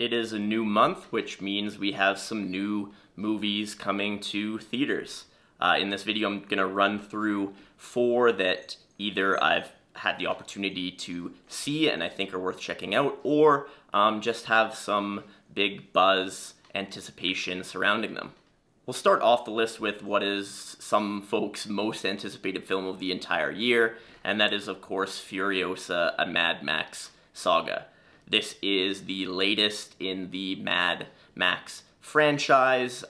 It is a new month, which means we have some new movies coming to theaters. In this video, I'm going to run through 4 that either I've had the opportunity to see and I think are worth checking out, or just have some big buzz anticipation surrounding them. We'll start off the list with what is some folks' most anticipated film of the entire year, and that is, of course, Furiosa, a Mad Max Saga. This is the latest in the Mad Max franchise.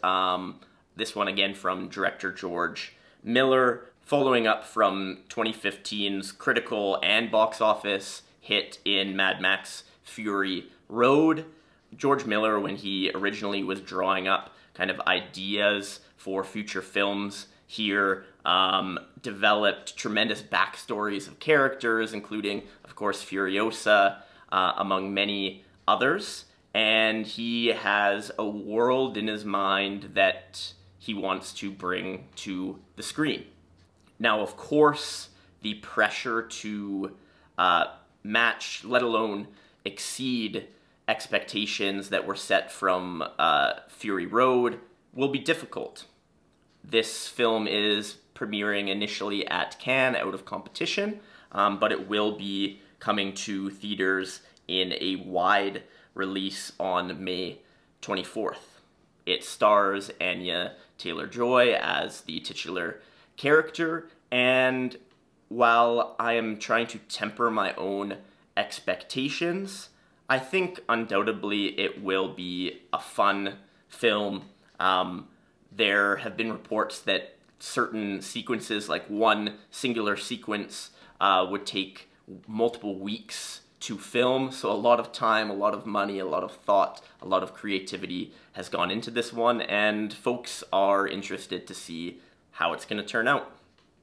This one again from director George Miller, following up from 2015's critical and box office hit in Mad Max Fury Road. George Miller, when he originally was drawing up kind of ideas for future films here, developed tremendous backstories of characters, including, of course, Furiosa, among many others. And he has a world in his mind that he wants to bring to the screen. Now, of course, the pressure to match, let alone exceed, expectations that were set from Fury Road will be difficult. This film is premiering initially at Cannes out of competition, but it will be coming to theaters in a wide release on May 24th. It stars Anya Taylor-Joy as the titular character, and while I am trying to temper my own expectations, I think undoubtedly it will be a fun film. There have been reports that certain sequences, like one singular sequence, would take multiple weeks to film, so a lot of time, a lot of money, a lot of thought, a lot of creativity has gone into this one, and folks are interested to see how it's going to turn out.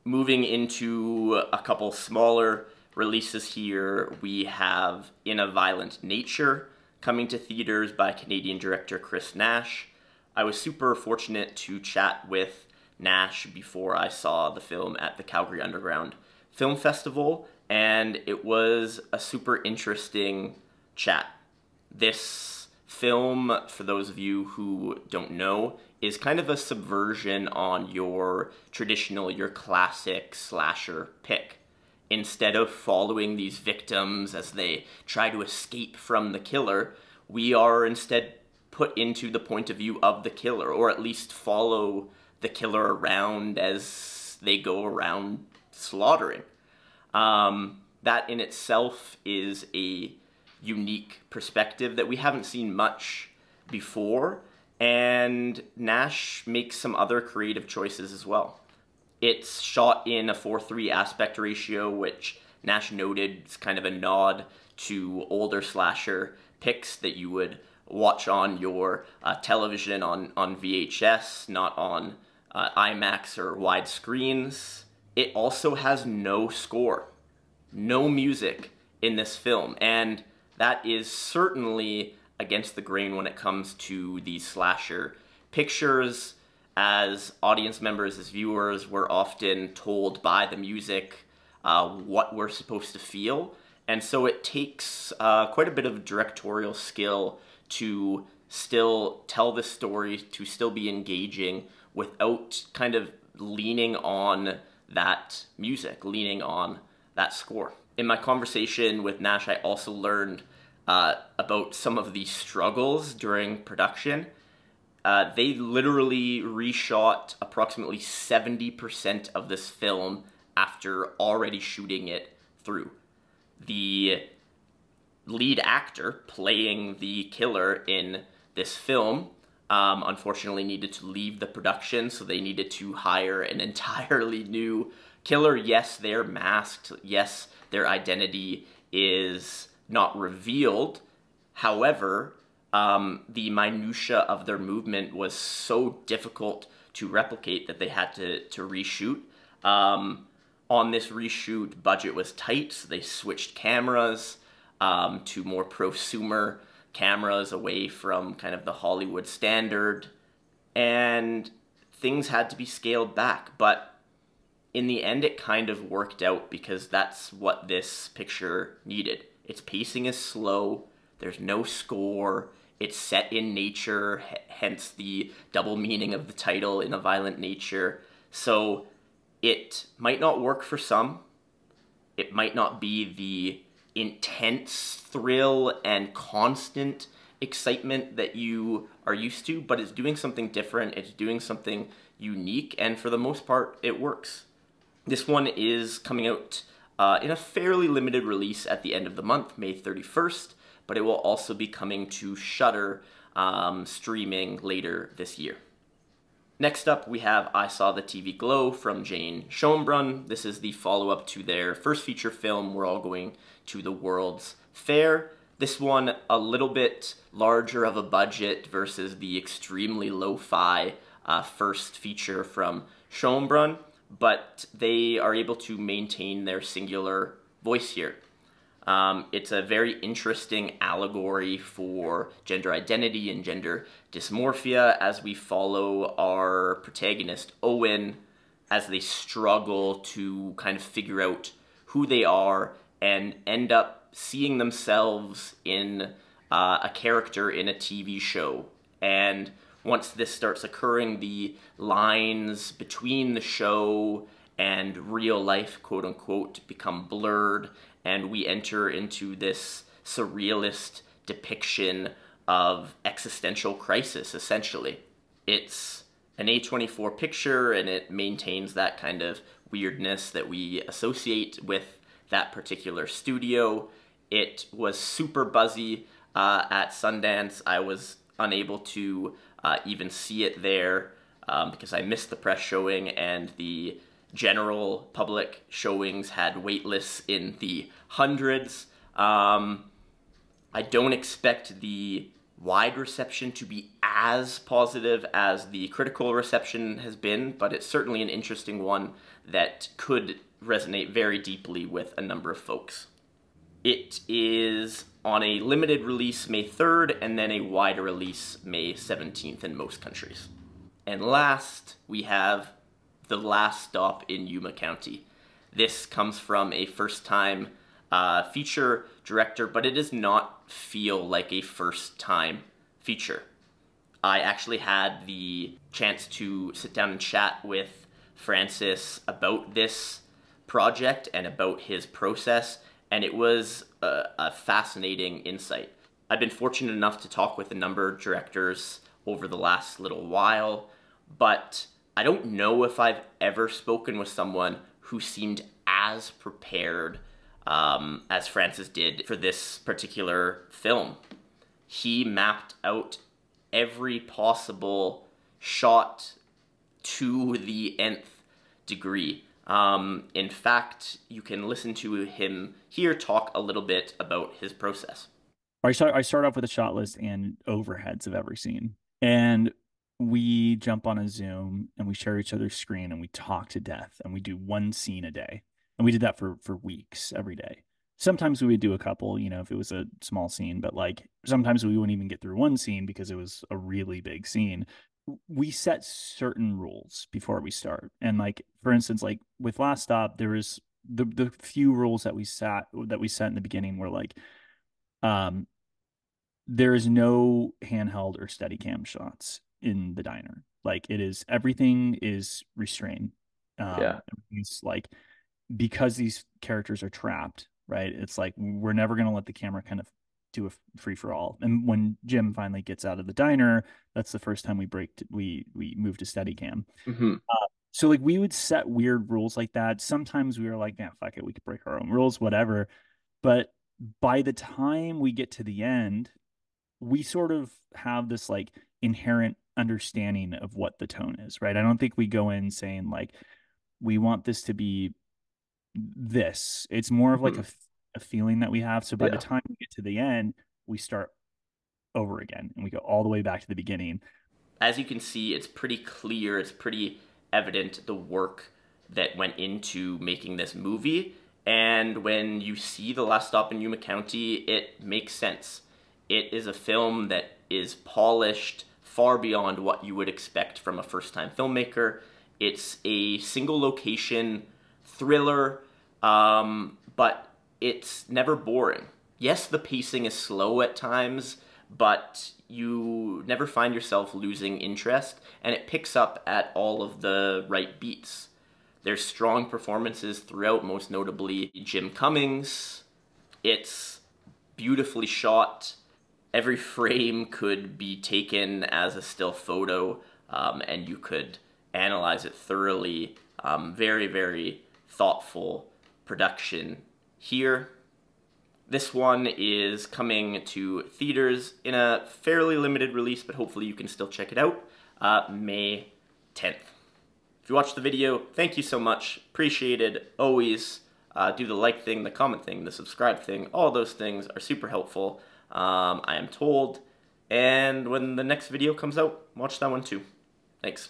Moving into a couple smaller releases here, we have In a Violent Nature coming to theaters by Canadian director Chris Nash. I was super fortunate to chat with Nash before I saw the film at the Calgary Underground Film Festival, and it was a super interesting chat. This film, for those of you who don't know, is kind of a subversion on your traditional, your classic slasher pick. Instead of following these victims as they try to escape from the killer, we are instead put into the point of view of the killer, or at least follow the killer around as they go around slaughtering. That in itself is a unique perspective that we haven't seen much before, and Nash makes some other creative choices as well. It's shot in a 4:3 aspect ratio, which Nash noted is kind of a nod to older slasher picks that you would watch on your television on VHS, not on IMAX or wide screens. It also has no score, no music in this film, and that is certainly against the grain when it comes to these slasher pictures. As audience members, as viewers, we're often told by the music what we're supposed to feel, and so it takes quite a bit of directorial skill to still tell the story, to still be engaging without kind of leaning on that music, leaning on that score. In my conversation with Nash, I also learned about some of the struggles during production. They literally reshot approximately 70% of this film after already shooting it through. The lead actor playing the killer in this film unfortunately needed to leave the production, so they needed to hire an entirely new killer. Yes, they're masked. Yes, their identity is not revealed. However, the minutia of their movement was so difficult to replicate that they had to reshoot. On this reshoot, budget was tight, so they switched cameras to more prosumer cameras away from kind of the Hollywood standard, and things had to be scaled back. But in the end, it kind of worked out because that's what this picture needed. Its pacing is slow, there's no score, It's set in nature, hence the double meaning of the title, in a violent nature. So it might not work for some. It might not be the intense thrill and constant excitement that you are used to, but it's doing something different. It's doing something unique, and for the most part, it works. This one is coming out in a fairly limited release at the end of the month, May 31st, but it will also be coming to Shudder streaming later this year. Next up, we have I Saw the TV Glow from Jane Schoenbrunn. This is the follow-up to their first feature film, We're All Going to the World's Fair. This one, a little bit larger of a budget versus the extremely lo-fi first feature from Schoenbrunn, but they are able to maintain their singular voice here. It's a very interesting allegory for gender identity and gender dysmorphia as we follow our protagonist, Owen, as they struggle to kind of figure out who they are and end up seeing themselves in a character in a TV show. And once this starts occurring, the lines between the show and real life, quote unquote, become blurred, and we enter into this surrealist depiction of existential crisis, essentially. It's an A24 picture, and it maintains that kind of weirdness that we associate with that particular studio. It was super buzzy at Sundance. I was unable to even see it there because I missed the press showing, and the general public showings had wait lists in the hundreds. I don't expect the wide reception to be as positive as the critical reception has been, but it's certainly an interesting one that could resonate very deeply with a number of folks. It is on a limited release May 3rd, and then a wider release May 17th in most countries. And last, we have The Last Stop in Yuma County. This comes from a first-time feature director, but it does not feel like a first-time feature. I actually had the chance to sit down and chat with Francis about this project and about his process, and it was a fascinating insight. I've been fortunate enough to talk with a number of directors over the last little while, but I don't know if I've ever spoken with someone who seemed as prepared as Francis did for this particular film. He mapped out every possible shot to the nth degree. In fact, you can listen to him here talk a little bit about his process. I start off with a shot list and overheads of every scene. And we jump on a Zoom and we share each other's screen and we talk to death and we do one scene a day. And we did that for weeks, every day. Sometimes we would do a couple, if it was a small scene, but like sometimes we wouldn't even get through one scene because it was a really big scene. We set certain rules before we start. And like, for instance, like with Last Stop, there was the few rules that we set in the beginning were like, um, there is no handheld or steady cam shots in the diner. Like everything is restrained. Yeah. It's like, because these characters are trapped, right? It's like, we're never going to let the camera kind of do a free for all. And when Jim finally gets out of the diner, that's the first time we move to steady cam. Mm-hmm. So like we would set weird rules like that. Sometimes we were like, yeah, fuck it, we could break our own rules, whatever. But by the time we get to the end, we sort of have this like inherent understanding of what the tone is, right? I don't think we go in saying like, we want this to be this. It's more of like Mm-hmm. a feeling that we have. So by the Yeah. time we get to the end, we start over again and we go all the way back to the beginning. As you can see, it's pretty clear, it's pretty evident the work that went into making this movie. And when you see The Last Stop in Yuma County, it makes sense. It is a film that is polished far beyond what you would expect from a first-time filmmaker. It's a single location thriller, but it's never boring. Yes, the pacing is slow at times, but you never find yourself losing interest, and it picks up at all of the right beats. There's strong performances throughout, most notably Jim Cummings. It's beautifully shot. Every frame could be taken as a still photo, and you could analyze it thoroughly. Very, very thoughtful production here. This one is coming to theaters in a fairly limited release, but hopefully you can still check it out, May 10th. If you watched the video, thank you so much. Appreciated, always. Do the like thing, the comment thing, the subscribe thing. All those things are super helpful, I am told. And when the next video comes out, watch that one too. Thanks.